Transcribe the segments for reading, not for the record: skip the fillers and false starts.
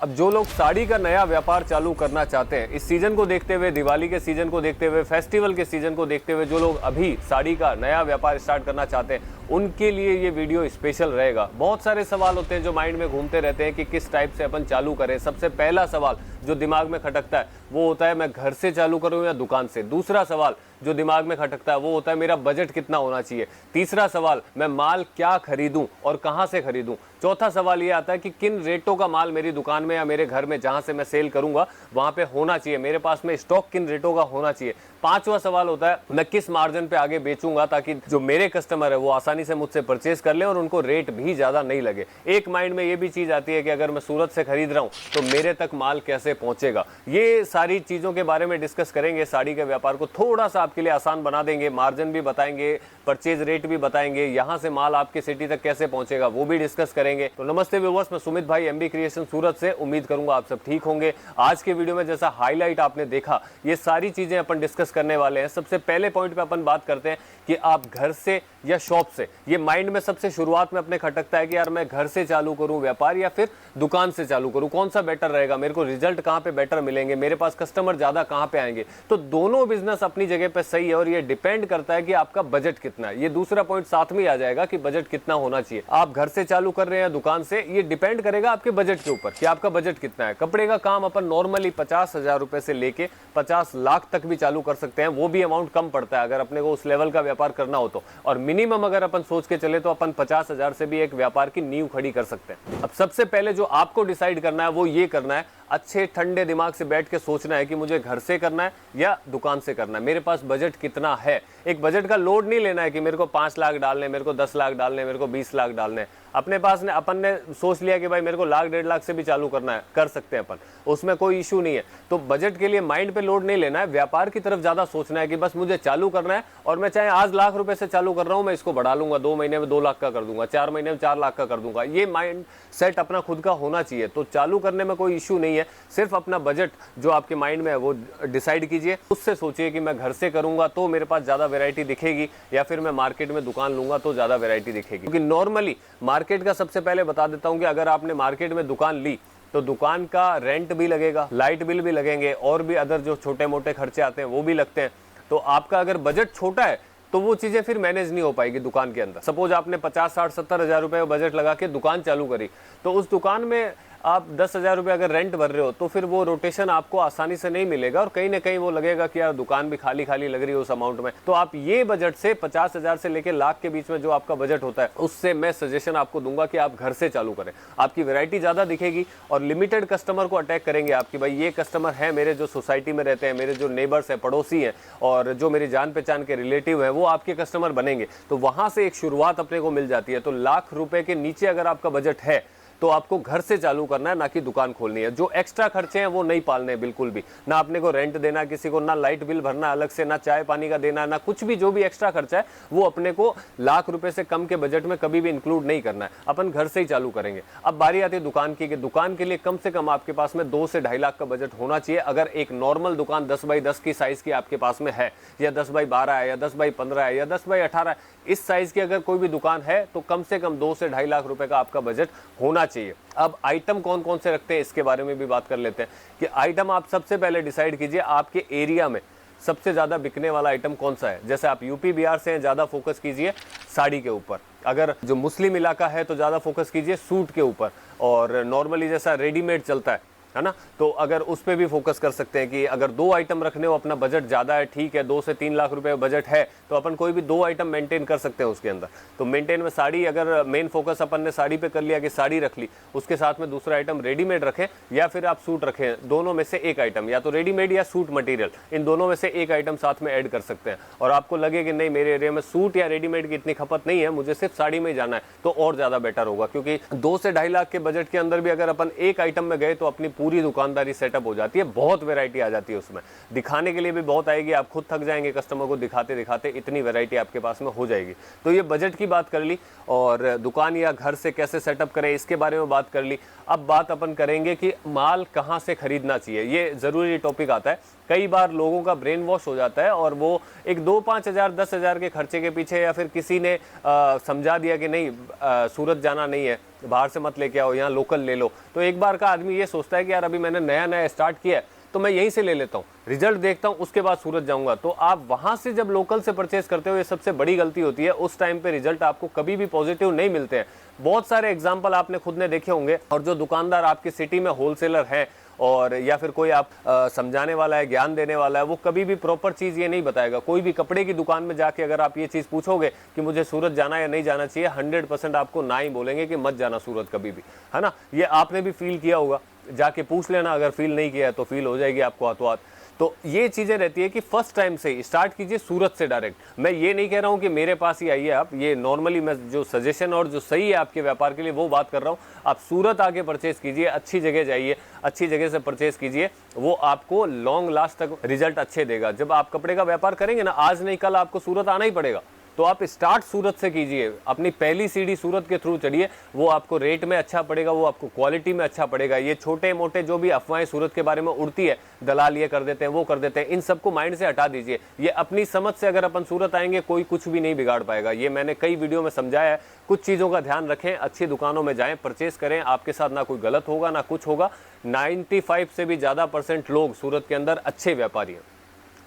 अब जो लोग साड़ी का नया व्यापार चालू करना चाहते हैं, इस सीजन को देखते हुए, दिवाली के सीजन को देखते हुए, फेस्टिवल के सीजन को देखते हुए, जो लोग अभी साड़ी का नया व्यापार स्टार्ट करना चाहते हैं, उनके लिए ये वीडियो स्पेशल रहेगा। बहुत सारे सवाल होते हैं जो माइंड में घूमते रहते हैं कि किस टाइप से अपन चालू करें। सबसे पहला सवाल जो दिमाग में खटकता है वो होता है, मैं घर से चालू करूं या दुकान से। दूसरा सवाल जो दिमाग में खटकता है वो होता है, मेरा बजट कितना होना चाहिए। तीसरा सवाल, मैं माल क्या खरीदूं और कहां से खरीदूं। चौथा सवाल ये आता है कि किन रेटों का माल मेरी दुकान में या मेरे घर में जहां से मैं सेल करूंगा वहां पे होना चाहिए, मेरे पास में स्टॉक किन रेटों का होना चाहिए। पांचवा सवाल होता है, मैं किस मार्जिन पे आगे बेचूंगा ताकि जो मेरे कस्टमर है वो आसानी से मुझसे परचेज कर ले और उनको रेट भी ज्यादा नहीं लगे। एक माइंड में ये भी चीज आती है कि अगर मैं सूरत से खरीद रहा हूं तो मेरे तक माल कैसे पहुंचेगा। ये सारी चीजों के बारे में डिस्कस करेंगे। साड़ी के व्यापार को थोड़ा सा आपके लिए आसान बना देंगे, मार्जिन भी बताएंगे, परचेज रेट भी बताएंगे, यहां से माल आपके सिटी तक कैसे पहुंचेगा वो भी डिस्कस करेंगे। तो नमस्ते व्यूअर्स, मैं सुमित भाई, एमबी क्रिएशन सूरत से। उम्मीद करूंगा आप सब ठीक होंगे। आज के वीडियो में जैसा हाईलाइट आपने देखा, ये सारी चीजें अपन डिस्कस करने वाले हैं। सबसे पहले पॉइंट पे अपन बात करते हैं कि आप घर से या शॉप से। ये माइंड में सबसे शुरुआत में अपने खटकता है कि यार मैं घर से चालू करूं व्यापार या फिर दुकान से चालू करूं, कौन सा बेटर रहेगा, मेरे को रिजल्ट कहां पे बेटर मिलेंगे, मेरे पास कस्टमर ज्यादा कहां पे आएंगे। तो दोनों बिजनेस अपनी जगह पे सही है और ये डिपेंड करता है कि आपका बजट कितना है। ये दूसरा पॉइंट साथ में आ जाएगा कि बजट कितना होना चाहिए। आप घर से चालू कर रहे हैं दुकान से, ये डिपेंड करेगा आपके बजट के ऊपर कि आपका बजट कितना है। कपड़े का काम अपन नॉर्मली 50,000 रुपए से लेके 50 लाख तक भी चालू कर सकते हैं। वो भी अमाउंट कम पड़ता है अगर अपने को उस लेवल का व्यापार करना हो तो। और मिनिमम अगर अपन सोच के चले तो अपन 50,000 से भी एक व्यापार की नींव खड़ी कर सकते हैं। अब सबसे पहले जो आपको डिसाइड करना है वो ये करना है, अच्छे ठंडे दिमाग से बैठ के सोचना है कि मुझे घर से करना है या दुकान से करना है, मेरे पास बजट कितना है। एक बजट का लोड नहीं लेना है कि मेरे को 5 लाख डालने, मेरे को 10 लाख डालने, मेरे को 20 लाख डालने। अपने पास ने अपन ने सोच लिया कि भाई मेरे को लाख 1.5 लाख से भी चालू करना है, कर सकते हैं अपन, उसमें कोई इशू नहीं है। तो बजट के लिए माइंड पे लोड नहीं लेना है, व्यापार की तरफ ज्यादा सोचना है कि बस मुझे चालू करना है और मैं चाहे आज लाख रुपए से चालू कर रहा हूं, मैं इसको बढ़ा लूंगा, 2 महीने में 2 लाख का कर दूंगा, 4 महीने में 4 लाख का कर दूंगा। ये माइंड सेट अपना खुद का होना चाहिए। तो चालू करने में कोई इशू नहीं है, सिर्फ अपना बजट जो आपके माइंड में है वो डिसाइड कीजिए। उससे सोचिए कि मैं घर से करूंगा तो मेरे पास ज्यादा वैरायटी दिखेगी या फिर मैं मार्केट में दुकान लूंगा तो ज्यादा वैरायटी दिखेगी। क्योंकि नॉर्मली मार्केट का सबसे पहले बता देता हूं कि अगर आपने मार्केट में दुकान ली तो दुकान का रेंट भी लगेगा, लाइट बिल भी लगेंगे और भी अदर जो छोटे मोटे खर्चे आते हैं वो भी लगते हैं। तो आपका अगर बजट छोटा है तो वो चीजें फिर मैनेज नहीं हो पाएगी दुकान के अंदर। सपोज आपने 50, 60, 70 हजार रुपए बजट लगा के दुकान चालू करी, तो उस दुकान में आप 10,000 रुपये अगर रेंट भर रहे हो तो फिर वो रोटेशन आपको आसानी से नहीं मिलेगा और कहीं ना कहीं वो लगेगा कि यार दुकान भी खाली खाली लग रही है उस अमाउंट में। तो आप ये बजट से 50,000 से लेके लाख के बीच में जो आपका बजट होता है, उससे मैं सजेशन आपको दूंगा कि आप घर से चालू करें। आपकी वैरायटी ज्यादा दिखेगी और लिमिटेड कस्टमर को अटैक करेंगे आपकी, भाई ये कस्टमर है मेरे जो सोसाइटी में रहते हैं, मेरे जो नेबर्स है, पड़ोसी हैं और जो मेरी जान पहचान के रिलेटिव है, वो आपके कस्टमर बनेंगे। तो वहां से एक शुरुआत अपने को मिल जाती है। तो लाख रुपए के नीचे अगर आपका बजट है तो आपको घर से चालू करना है, ना कि दुकान खोलनी है। जो एक्स्ट्रा खर्चे हैं वो नहीं पालने हैं बिल्कुल भी, ना अपने को रेंट देना किसी को, ना लाइट बिल भरना अलग से, ना चाय पानी का देना, ना कुछ भी। जो भी एक्स्ट्रा खर्चा है वो अपने को लाख रुपए से कम के बजट में कभी भी इंक्लूड नहीं करना है। अपन घर से ही चालू करेंगे। अब बारी आती है दुकान की, कि दुकान के लिए कम से कम आपके पास में 2 से 2.5 लाख का बजट होना चाहिए। अगर एक नॉर्मल दुकान 10 बाई 10 की साइज की आपके पास में है, या 10 बाई 12 है, या 10 बाई 15 है, या 10 बाई 18 है, इस साइज की अगर कोई भी दुकान है तो कम से कम 2 से 2.5 लाख रुपए का आपका बजट होना चाहिए। अब आइटम कौन कौन से रखते हैं इसके बारे में भी बात कर लेते हैं कि आइटम आप सबसे पहले डिसाइड कीजिए आपके एरिया में सबसे ज्यादा बिकने वाला आइटम कौन सा है। जैसे आप यूपी बिहार से हैं, ज्यादा फोकस कीजिए साड़ी के ऊपर। अगर जो मुस्लिम इलाका है तो ज्यादा फोकस कीजिए सूट के ऊपर। और नॉर्मली जैसा रेडीमेड चलता है ना, तो अगर उस पर भी फोकस कर सकते हैं कि अगर 2 आइटम रखने हो, अपना बजट ज्यादा है, ठीक है, 2 से 3 लाख रुपए बजट है, तो अपन कोई भी 2 आइटम मेंटेन कर सकते हैं उसके अंदर। तो मेंटेन में साड़ी, अगर मेन फोकस अपन ने साड़ी पे कर लिया कि साड़ी रख ली, उसके साथ में दूसरा आइटम रेडीमेड रखें या फिर आप सूट रखें, दोनों में से एक आइटम, या तो रेडीमेड या सूट मटेरियल, इन दोनों में से एक आइटम साथ में ऐड कर सकते हैं। और आपको लगे कि नहीं मेरे एरिया में सूट या रेडीमेड की इतनी खपत नहीं है, मुझे सिर्फ साड़ी में ही जाना है, तो और ज्यादा बेटर होगा। क्योंकि 2 से 2.5 लाख के बजट के अंदर भी अगर अपन एक आइटम में गए तो अपनी पूरी दुकानदारी सेटअप हो जाती है, बहुत वैरायटी आ जाती है उसमें, दिखाने के लिए भी बहुत आएगी, आप खुद थक जाएंगे कस्टमर को दिखाते दिखाते, इतनी वैरायटी आपके पास में हो जाएगी। तो ये बजट की बात कर ली और दुकान या घर से कैसे सेटअप करें इसके बारे में बात कर ली। अब बात अपन करेंगे कि माल कहां से खरीदना चाहिए। ये जरूरी टॉपिक आता है। कई बार लोगों का ब्रेन वॉश हो जाता है और वो एक 2-5 हजार 10 हजार के खर्चे के पीछे, या फिर किसी ने समझा दिया कि नहीं सूरत जाना नहीं है बाहर से मत लेके आओ, यहाँ लोकल ले लो। तो एक बार का आदमी ये सोचता है कि यार अभी मैंने नया नया स्टार्ट किया है तो मैं यहीं से ले लेता हूँ, रिजल्ट देखता हूँ, उसके बाद सूरत जाऊंगा। तो आप वहां से जब लोकल से परचेस करते हो, ये सबसे बड़ी गलती होती है। उस टाइम पे रिजल्ट आपको कभी भी पॉजिटिव नहीं मिलते हैं। बहुत सारे एग्जाम्पल आपने खुद ने देखे होंगे। और जो दुकानदार आपकी सिटी में होलसेलर है और या फिर कोई आप समझाने वाला है, ज्ञान देने वाला है, वो कभी भी प्रॉपर चीज़ ये नहीं बताएगा। कोई भी कपड़े की दुकान में जाके अगर आप ये चीज़ पूछोगे कि मुझे सूरत जाना या नहीं जाना चाहिए, 100% आपको ना ही बोलेंगे कि मत जाना सूरत कभी भी, है ना। ये आपने भी फील किया होगा, जाके पूछ लेना, अगर फील नहीं किया है तो फील हो जाएगी आपको हाथों हाथ। तो ये चीज़ें रहती है कि फर्स्ट टाइम से ही स्टार्ट कीजिए सूरत से डायरेक्ट। मैं ये नहीं कह रहा हूँ कि मेरे पास ही आइए आप, ये नॉर्मली मैं जो सजेशन और जो सही है आपके व्यापार के लिए वो बात कर रहा हूँ। आप सूरत आके परचेस कीजिए, अच्छी जगह जाइए, अच्छी जगह से परचेस कीजिए, वो आपको लॉन्ग लास्ट तक रिजल्ट अच्छे देगा। जब आप कपड़े का व्यापार करेंगे ना, आज नहीं कल आपको सूरत आना ही पड़ेगा। तो आप स्टार्ट सूरत से कीजिए, अपनी पहली सीढ़ी सूरत के थ्रू चढ़िए, वो आपको रेट में अच्छा पड़ेगा, वो आपको क्वालिटी में अच्छा पड़ेगा। ये छोटे मोटे जो भी अफवाहें सूरत के बारे में उड़ती है, दलाल ये कर देते हैं, वो कर देते हैं, इन सबको माइंड से हटा दीजिए। ये अपनी समझ से अगर अपन सूरत आएंगे, कोई कुछ भी नहीं बिगाड़ पाएगा। ये मैंने कई वीडियो में समझाया है। कुछ चीज़ों का ध्यान रखें, अच्छी दुकानों में जाएं, परचेस करें, आपके साथ ना कोई गलत होगा ना कुछ होगा। 95 से भी ज़्यादा % लोग सूरत के अंदर अच्छे व्यापारी हैं,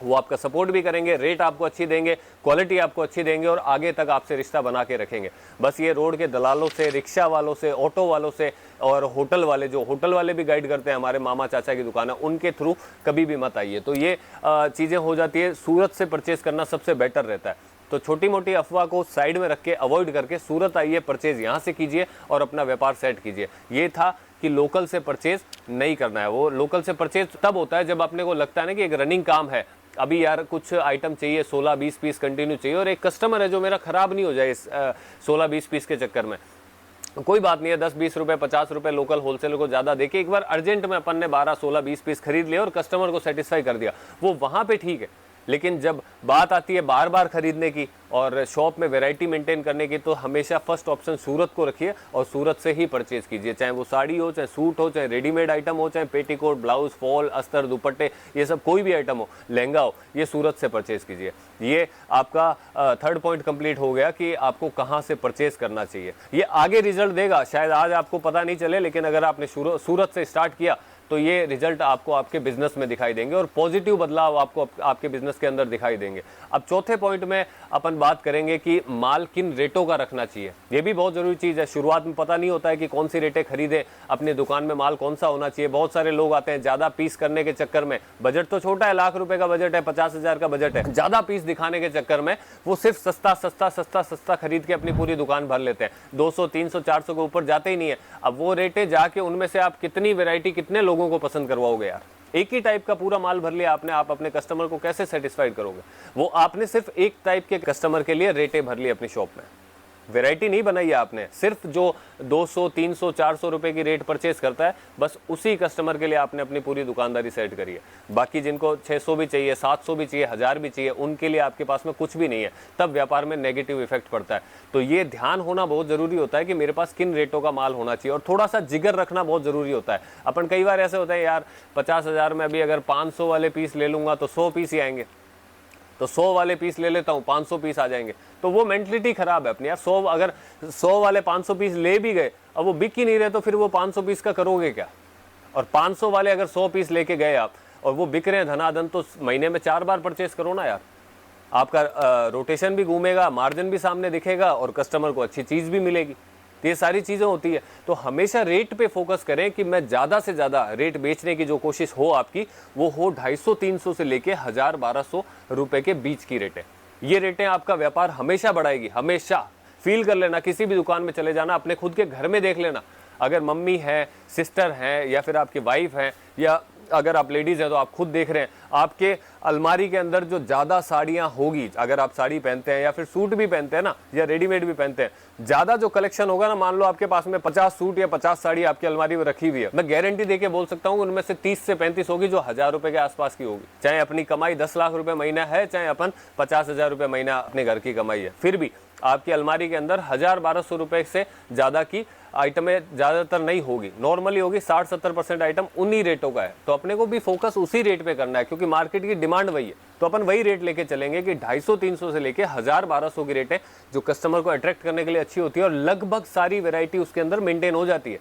वो आपका सपोर्ट भी करेंगे, रेट आपको अच्छी देंगे, क्वालिटी आपको अच्छी देंगे और आगे तक आपसे रिश्ता बना के रखेंगे। बस ये रोड के दलालों से, रिक्शा वालों से, ऑटो वालों से और होटल वाले, जो होटल वाले भी गाइड करते हैं, हमारे मामा चाचा की दुकान है, उनके थ्रू कभी भी मत आइए। तो ये चीज़ें हो जाती है। सूरत से परचेस करना सबसे बेटर रहता है। तो छोटी मोटी अफवाह को साइड में रख के, अवॉइड करके सूरत आइए, परचेज यहाँ से कीजिए और अपना व्यापार सेट कीजिए। ये था कि लोकल से परचेज नहीं करना है। वो लोकल से परचेज तब होता है जब अपने को लगता है ना कि एक रनिंग काम है, अभी यार कुछ आइटम चाहिए, 16-20 पीस कंटिन्यू चाहिए, और एक कस्टमर है जो मेरा ख़राब नहीं हो जाए इस 16-20 पीस के चक्कर में। कोई बात नहीं है, 10-20 रुपए 50 रुपए लोकल होलसेलर को ज़्यादा देके एक बार अर्जेंट में अपन ने 12-16-20 पीस खरीद लिया और कस्टमर को सेटिस्फाई कर दिया, वो वहाँ पे ठीक है। लेकिन जब बात आती है बार बार खरीदने की और शॉप में वैरायटी मेंटेन करने की, तो हमेशा फर्स्ट ऑप्शन सूरत को रखिए और सूरत से ही परचेज कीजिए। चाहे वो साड़ी हो, चाहे सूट हो, चाहे रेडीमेड आइटम हो, चाहे पेटीकोट, ब्लाउज, फॉल, अस्तर, दुपट्टे, ये सब कोई भी आइटम हो, लहंगा हो, ये सूरत से परचेज कीजिए। ये आपका थर्ड पॉइंट कंप्लीट हो गया कि आपको कहाँ से परचेज करना चाहिए। ये आगे रिजल्ट देगा, शायद आज आपको पता नहीं चले, लेकिन अगर आपने सूरत से स्टार्ट किया तो ये रिजल्ट आपको आपके बिजनेस में दिखाई देंगे और पॉजिटिव बदलाव आपको आपके बिजनेस के अंदर दिखाई देंगे। अब चौथे पॉइंट में अपन बात करेंगे कि माल किन रेटों का रखना चाहिए। ये भी बहुत जरूरी चीज़ है। शुरुआत में पता नहीं होता है कि कौन सी रेटें खरीदें, अपनी दुकान में माल कौन सा होना चाहिए। बहुत सारे लोग आते हैं ज़्यादा पीस करने के चक्कर में, बजट तो छोटा है, लाख रुपए का बजट है, 50,000 का बजट है, ज़्यादा पीस दिखाने के चक्कर में वो सिर्फ सस्ता सस्ता सस्ता सस्ता खरीद के अपनी पूरी दुकान भर लेते हैं। 200, 300, 400 के ऊपर जाते ही नहीं है। अब वो रेटें जाके उनमें से आप कितनी वैरायटी, कितने लोगों को पसंद करवाओगे यार। एक ही टाइप का पूरा माल भर लिया आपने, आप अपने कस्टमर को कैसे सेटिस्फाइड करोगे। वो आपने सिर्फ एक टाइप के कस्टमर के लिए रेटें भर ली अपनी शॉप में, वैरायटी नहीं बनाई है आपने। सिर्फ जो 200, 300, 400 रुपए की रेट परचेस करता है, बस उसी कस्टमर के लिए आपने अपनी पूरी दुकानदारी सेट करी है। बाकी जिनको 600 भी चाहिए, 700 भी चाहिए, 1000 भी चाहिए, उनके लिए आपके पास में कुछ भी नहीं है। तब व्यापार में नेगेटिव इफेक्ट पड़ता है। तो ये ध्यान होना बहुत जरूरी होता है कि मेरे पास किन रेटों का माल होना चाहिए, और थोड़ा सा जिगर रखना बहुत जरूरी होता है। अपन कई बार ऐसे होता है यार 50,000 में अभी अगर 500 वाले पीस ले लूंगा तो 100 पीस ही आएंगे, तो 100 वाले पीस ले लेता हूँ 500 पीस आ जाएंगे। तो वो मेंटलिटी खराब है अपनी यार। 100 अगर 100 वाले 500 पीस ले भी गए, अब वो बिक ही नहीं रहे, तो फिर वो 500 पीस का करोगे क्या। और 500 वाले अगर 100 पीस लेके गए आप और वो बिक रहे हैं धनाधन, तो महीने में 4 बार परचेस करो ना यार। आपका रोटेशन भी घूमेगा, मार्जिन भी सामने दिखेगा और कस्टमर को अच्छी चीज़ भी मिलेगी। तो ये सारी चीज़ें होती है। तो हमेशा रेट पे फोकस करें कि मैं ज़्यादा से ज़्यादा रेट बेचने की जो कोशिश हो आपकी, वो हो 250-300 से लेके 1000-1200 रुपए के बीच की रेटें। ये रेटें आपका व्यापार हमेशा बढ़ाएगी। हमेशा फील कर लेना, किसी भी दुकान में चले जाना, अपने खुद के घर में देख लेना। अगर मम्मी है, सिस्टर हैं, या फिर आपकी वाइफ है, या अगर आप लेडीज़ हैं तो आप खुद देख रहे हैं, आपके अलमारी के अंदर जो ज़्यादा साड़ियाँ होगी, अगर आप साड़ी पहनते हैं या फिर सूट भी पहनते हैं ना, या रेडीमेड भी पहनते हैं, ज़्यादा जो कलेक्शन होगा ना, मान लो आपके पास में 50 सूट या 50 साड़ी आपकी अलमारी में रखी हुई है, मैं गारंटी देके बोल सकता हूँ उनमें से 30 से 35 होगी जो 1000 रुपये के आसपास की होगी। चाहे अपनी कमाई 10 लाख रुपये महीना है, चाहे अपन 50,000 रुपये महीना अपने घर की कमाई है, फिर भी आपकी अलमारी के अंदर 1000-1200 रुपये से ज़्यादा की आइटमें ज़्यादातर नहीं होगी। नॉर्मली होगी 60-70% आइटम उन्हीं रेटों का है। तो अपने को भी फोकस उसी रेट पे करना है, क्योंकि क्योंकि मार्केट की डिमांड वही है। तो अपन वही रेट लेके चलेंगे कि 250-300 से लेके 1000-1200 की रेट है जो कस्टमर को अट्रैक्ट करने के लिए अच्छी होती है, और लगभग सारी वैरायटी उसके अंदर मेंटेन हो जाती है।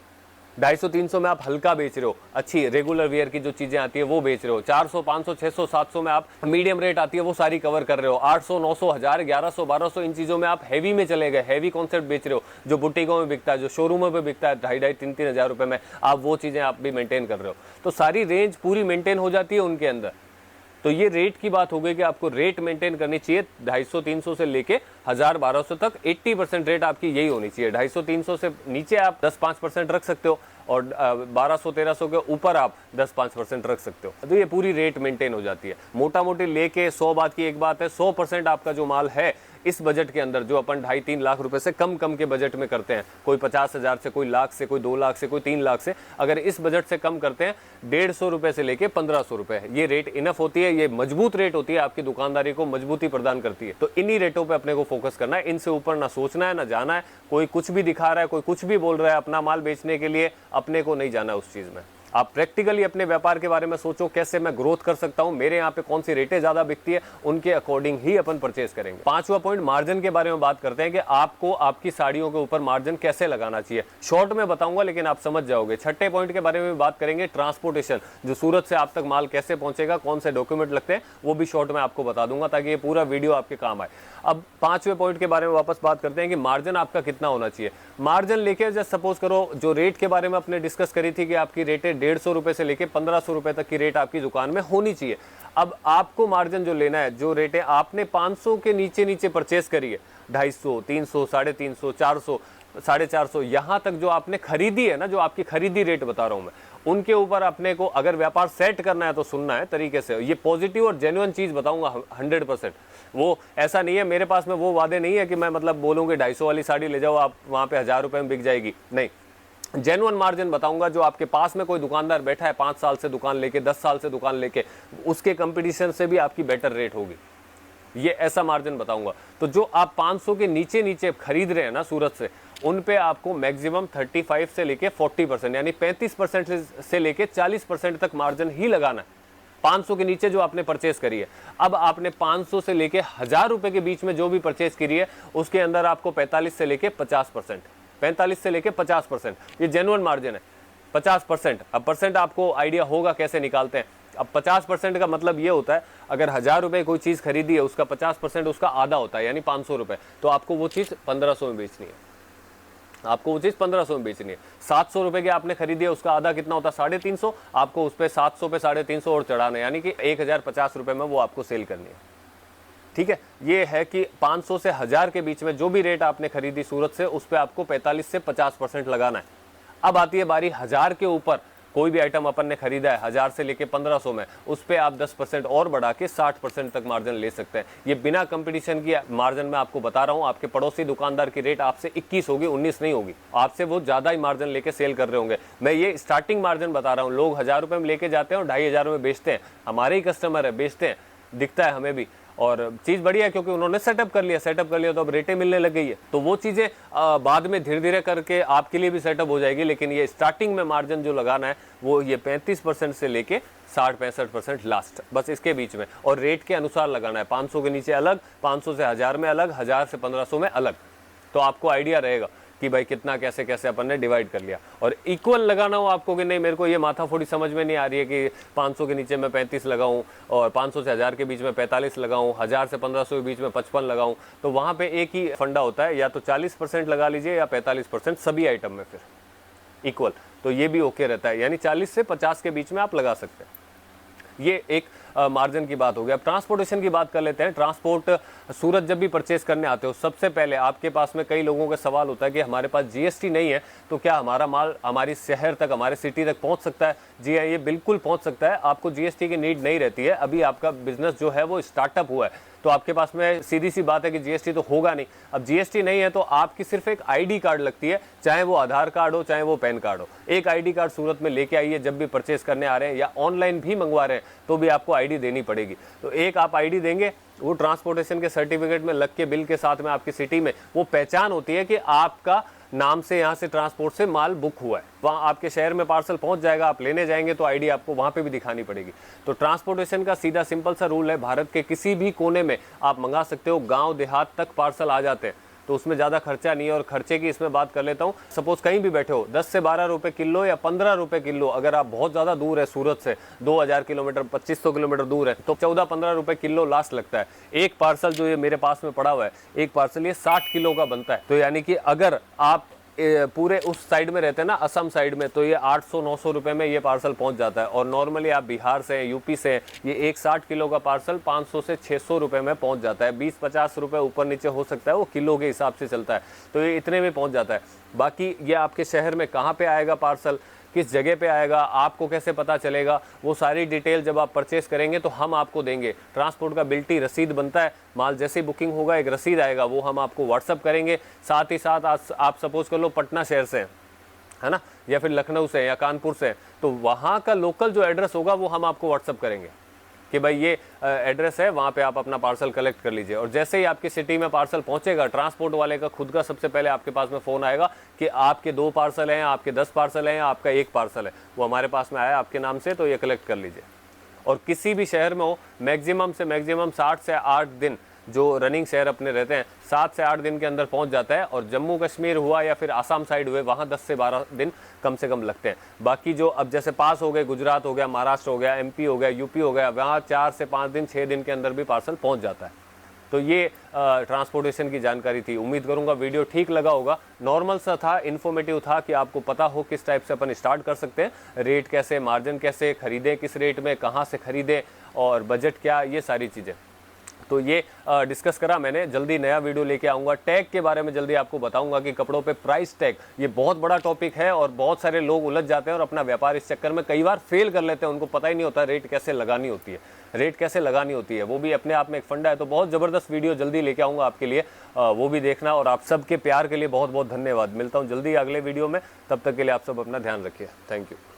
250-300 में आप हल्का बेच रहे हो, अच्छी रेगुलर वेयर की जो चीजें आती है वो बेच रहे हो। 400, 500, 600, 700 में आप मीडियम रेट आती है वो सारी कवर कर रहे हो। 800, 900, 1000, 1100, 1200 इन चीजों में आप हैवी में चले गए, हैवी कॉन्सेप्ट बेच रहे हो, जो बुटीकों में बिकता है, जो शोरूमों पे बिकता है 2,500-3,000 हजार रुपए में, आप वो चीजें आप भी मेंटेन कर रहे हो। तो सारी रेंज पूरी मेंटेन हो जाती है उनके अंदर। तो ये रेट की बात हो गई कि आपको रेट मेंटेन करनी चाहिए 250-300 से लेके 1000-1200 तक। 80% रेट आपकी यही होनी चाहिए। 250-300 से नीचे आप 10-5% रख सकते हो, और 1200-1300 के ऊपर आप 10-5% रख सकते हो। तो ये पूरी रेट मेंटेन हो जाती है। मोटा मोटी लेके 100 बात की एक बात है, 100% आपका जो माल है इस बजट के अंदर, जो अपन 2.5-3 लाख रुपए से कम के बजट में करते हैं, कोई 50,000 से, कोई लाख से, कोई 2 लाख से, कोई 3 लाख से, अगर इस बजट से कम करते हैं 150 रुपए से लेके 1500 रुपए, ये रेट इनफ होती है। ये मजबूत रेट होती है, आपकी दुकानदारी को मजबूती प्रदान करती है। तो इन्हीं रेटों पे अपने को फोकस करना है, इनसे ऊपर ना सोचना है ना जाना है। कोई कुछ भी दिखा रहा है, कोई कुछ भी बोल रहा है अपना माल बेचने के लिए, अपने को नहीं जाना उस चीज में। आप प्रैक्टिकली अपने व्यापार के बारे में सोचो, कैसे मैं ग्रोथ कर सकता हूं, मेरे यहाँ पे कौन सी रेटें ज्यादा बिकती है, उनके अकॉर्डिंग ही अपन परचेस करेंगे। 5वां पॉइंट मार्जिन के बारे में बात करते हैं कि आपको आपकी साड़ियों के ऊपर मार्जिन कैसे लगाना चाहिए। शॉर्ट में बताऊंगा लेकिन आप समझ जाओगे। 6ठे पॉइंट के बारे में बात करेंगे, ट्रांसपोर्टेशन, जो सूरत से आप तक माल कैसे पहुंचेगा, कौन से डॉक्यूमेंट लगते हैं, वो भी शॉर्ट में आपको बता दूंगा ताकि ये पूरा वीडियो आपके काम आए। अब 5वें पॉइंट के बारे में वापस बात करते हैं कि मार्जिन आपका कितना होना चाहिए। मार्जिन लेके जस्ट सपोज करो, जो रेट के बारे में आपने डिस्कस करी थी कि आपकी रेटें 150 रुपए से लेके 1500 रुपए तक की रेट आपकी दुकान में होनी चाहिए। अब आपको मार्जिन जो लेना है, जो रेटें आपने 500 के नीचे परचेस करी है, 250, 300, 350, 400, 450, यहां तक जो आपने खरीदी है ना, जो आपकी खरीदी रेट बता रहा हूं मैं, उनके ऊपर अपने को अगर व्यापार सेट करना है तो सुनना है तरीके से। ये पॉजिटिव और जेन्युइन चीज बताऊंगा 100%। वो ऐसा नहीं है, मेरे पास में वो वादे नहीं है कि मैं मतलब बोलूंगी 250 वाली साड़ी ले जाओ आप, वहां पे 1000 रुपए में बिक जाएगी, नहीं। जेन्युइन मार्जिन बताऊंगा। जो आपके पास में कोई दुकानदार बैठा है 5 साल से दुकान लेके, 10 साल से दुकान लेके, उसके कंपटीशन से भी आपकी बेटर रेट होगी, ये ऐसा मार्जिन बताऊंगा। तो जो आप 500 के नीचे खरीद रहे हैं ना सूरत से, उन पे आपको मैक्सिमम 35 से लेके 40%, यानी 35% से लेके 40% तक मार्जिन ही लगाना है 500 के नीचे जो आपने परचेस करी है। अब आपने 500 से लेके 1000 रुपए के बीच में जो भी परचेस करी है, उसके अंदर आपको 45 से लेके 50%, 45 से लेके 50%, ये जेन्युइन मार्जिन है। 50%, अब परसेंट आपको आइडिया होगा कैसे निकालते हैं। अब 50% का मतलब ये होता है, अगर 1000 रुपए कोई चीज खरीदी है, उसका 50% उसका आधा होता है, यानी 500 रुपए, तो आपको वो चीज 1500 में बेचनी है। आपको वो चीज 1500 में बेचनी है। 700 रुपए की आपने खरीदी है, उसका आधा कितना होता है, 350, आपको उस पर 700 पे 350 और चढ़ाना है, यानी कि 1050 रुपए में वो आपको सेल करनी है। ठीक है, ये है कि 500 से 1000 के बीच में जो भी रेट आपने खरीदी सूरत से, उस पर आपको 45 से 50% लगाना है। अब आती है बारी 1000 के ऊपर कोई भी आइटम अपन ने खरीदा है 1000 से लेके 1500 में, उस पे आप 10% और बढ़ा के 60% तक मार्जिन ले सकते हैं। ये बिना कंपटीशन की मार्जिन में आपको बता रहा हूँ। आपके पड़ोसी दुकानदार की रेट आपसे 21 होगी, 19 नहीं होगी, आपसे वो ज्यादा ही मार्जिन लेके सेल कर रहे होंगे। मैं ये स्टार्टिंग मार्जिन बता रहा हूँ। लोग 1000 रुपए में लेके जाते हैं और 2500 में बेचते हैं, हमारे ही कस्टमर है, बेचते हैं, दिखता है हमें भी, और चीज़ बढ़िया है क्योंकि उन्होंने सेटअप कर लिया तो अब रेटें मिलने लग गई है। तो वो चीज़ें बाद में धीरे धीरे करके आपके लिए भी सेटअप हो जाएगी। लेकिन ये स्टार्टिंग में मार्जिन जो लगाना है वो ये 35% से लेके 60-65% लास्ट, बस इसके बीच में, और रेट के अनुसार लगाना है। 500 के नीचे अलग, 500 से 1000 में अलग, 1000 से 1500 में अलग। तो आपको आइडिया रहेगा कि भाई कितना कैसे कैसे अपन ने डिवाइड कर लिया। और इक्वल लगाना हो आपको कि नहीं, मेरे को ये माथाफोड़ी समझ में नहीं आ रही है कि 500 के नीचे मैं 35 लगाऊं और 500 से 1000 के बीच में 45 लगाऊं, 1000 से 1500 के बीच में 55 लगाऊं, तो वहां पे एक ही फंडा होता है, या तो 40% लगा लीजिए या 45% सभी आइटम में, फिर इक्वल, तो ये भी ओके रहता है। यानी 40 से 50 के बीच में आप लगा सकते हैं। ये एक मार्जिन की बात हो गया। अब ट्रांसपोर्टेशन की बात कर लेते हैं। ट्रांसपोर्ट सूरत जब भी परचेस करने आते हो, सबसे पहले आपके पास में कई लोगों का सवाल होता है कि हमारे पास जीएसटी नहीं है, तो क्या हमारा माल हमारी शहर तक, हमारे सिटी तक पहुंच सकता है? जी हाँ, ये बिल्कुल पहुंच सकता है। आपको जीएसटी की नीड नहीं रहती है। अभी आपका बिजनेस जो है वो स्टार्टअप हुआ है, तो आपके पास में सीधी सी बात है कि जीएसटी तो होगा नहीं। अब जीएसटी नहीं है तो आपकी सिर्फ एक आईडी कार्ड लगती है, चाहे वो आधार कार्ड हो चाहे वो पैन कार्ड हो। एक आईडी कार्ड सूरत में लेके आइए, जब भी परचेस करने आ रहे हैं या ऑनलाइन भी मंगवा रहे हैं तो भी आपको आईडी देनी पड़ेगी। तो एक आप आईडी देंगे, वो ट्रांसपोर्टेशन के सर्टिफिकेट में लग के बिल के साथ में आपकी सिटी में वो पहचान होती है कि आपका नाम से यहाँ से ट्रांसपोर्ट से माल बुक हुआ है, वहाँ आपके शहर में पार्सल पहुँच जाएगा, आप लेने जाएंगे तो आईडी आपको वहाँ पे भी दिखानी पड़ेगी। तो ट्रांसपोर्टेशन का सीधा सिंपल सा रूल है, भारत के किसी भी कोने में आप मंगा सकते हो, गाँव देहात तक पार्सल आ जाते हैं, तो उसमें ज़्यादा खर्चा नहीं है। और खर्चे की इसमें बात कर लेता हूँ, सपोज कहीं भी बैठे हो 10 से 12 रुपए किलो या 15 रुपए किलो, अगर आप बहुत ज़्यादा दूर है सूरत से 2000 किलोमीटर 2500 किलोमीटर दूर है तो 14-15 रुपए किलो लास्ट लगता है। एक पार्सल जो ये मेरे पास में पड़ा हुआ है, एक पार्सल ये 60 किलो का बनता है। तो यानी कि अगर आप पूरे उस साइड में रहते हैं ना, असम साइड में, तो ये 800-900 रुपए में ये पार्सल पहुंच जाता है। और नॉर्मली आप बिहार से, यूपी से, ये एक 60 किलो का पार्सल 500 से 600 रुपए में पहुंच जाता है। 20-50 रुपए ऊपर नीचे हो सकता है, वो किलो के हिसाब से चलता है, तो ये इतने में पहुंच जाता है। बाकी ये आपके शहर में कहाँ पे आएगा पार्सल, किस जगह पे आएगा, आपको कैसे पता चलेगा, वो सारी डिटेल जब आप परचेस करेंगे तो हम आपको देंगे। ट्रांसपोर्ट का बिल्टी रसीद बनता है, माल जैसे ही बुकिंग होगा एक रसीद आएगा, वो हम आपको व्हाट्सअप करेंगे। साथ ही साथ आप सपोज कर लो पटना शहर से है ना, या फिर लखनऊ से या कानपुर से, तो वहाँ का लोकल जो एड्रेस होगा वो हम आपको व्हाट्सअप करेंगे कि भाई ये एड्रेस है, वहाँ पे आप अपना पार्सल कलेक्ट कर लीजिए। और जैसे ही आपकी सिटी में पार्सल पहुँचेगा, ट्रांसपोर्ट वाले का खुद का सबसे पहले आपके पास में फ़ोन आएगा कि आपके 2 पार्सल हैं, आपके 10 पार्सल हैं, आपका 1 पार्सल है, वो हमारे पास में आया आपके नाम से, तो ये कलेक्ट कर लीजिए। और किसी भी शहर में हो, मैक्सिमम से मैक्सिमम 7 से 8 दिन जो रनिंग शहर अपने रहते हैं, 7 से 8 दिन के अंदर पहुंच जाता है। और जम्मू कश्मीर हुआ या फिर आसाम साइड हुए, वहाँ 10 से 12 दिन कम से कम लगते हैं। बाकी जो अब जैसे पास हो गए, गुजरात हो गया, महाराष्ट्र हो गया, MP हो गया, UP हो गया, वहाँ 4 से 5 दिन 6 दिन के अंदर भी पार्सल पहुँच जाता है। तो ये ट्रांसपोर्टेशन की जानकारी थी। उम्मीद करूंगा वीडियो ठीक लगा होगा, नॉर्मल सा था, इन्फॉर्मेटिव था कि आपको पता हो किस टाइप से अपन स्टार्ट कर सकते हैं, रेट कैसे, मार्जिन कैसे, खरीदें किस रेट में, कहाँ से खरीदें और बजट क्या, ये सारी चीज़ें तो ये डिस्कस करा मैंने। जल्दी नया वीडियो लेके आऊँगा, टैग के बारे में जल्दी आपको बताऊंगा कि कपड़ों पे प्राइस टैग, ये बहुत बड़ा टॉपिक है और बहुत सारे लोग उलझ जाते हैं और अपना व्यापार इस चक्कर में कई बार फेल कर लेते हैं। उनको पता ही नहीं होता रेट कैसे लगानी होती है, रेट कैसे लगानी होती है, वो भी अपने आप में एक फंडा है। तो बहुत ज़बरदस्त वीडियो जल्दी लेके आऊँगा आपके लिए, वो भी देखना। और आप सबके प्यार के लिए बहुत बहुत धन्यवाद। मिलता हूँ जल्दी अगले वीडियो में, तब तक के लिए आप सब अपना ध्यान रखिए। Thank you.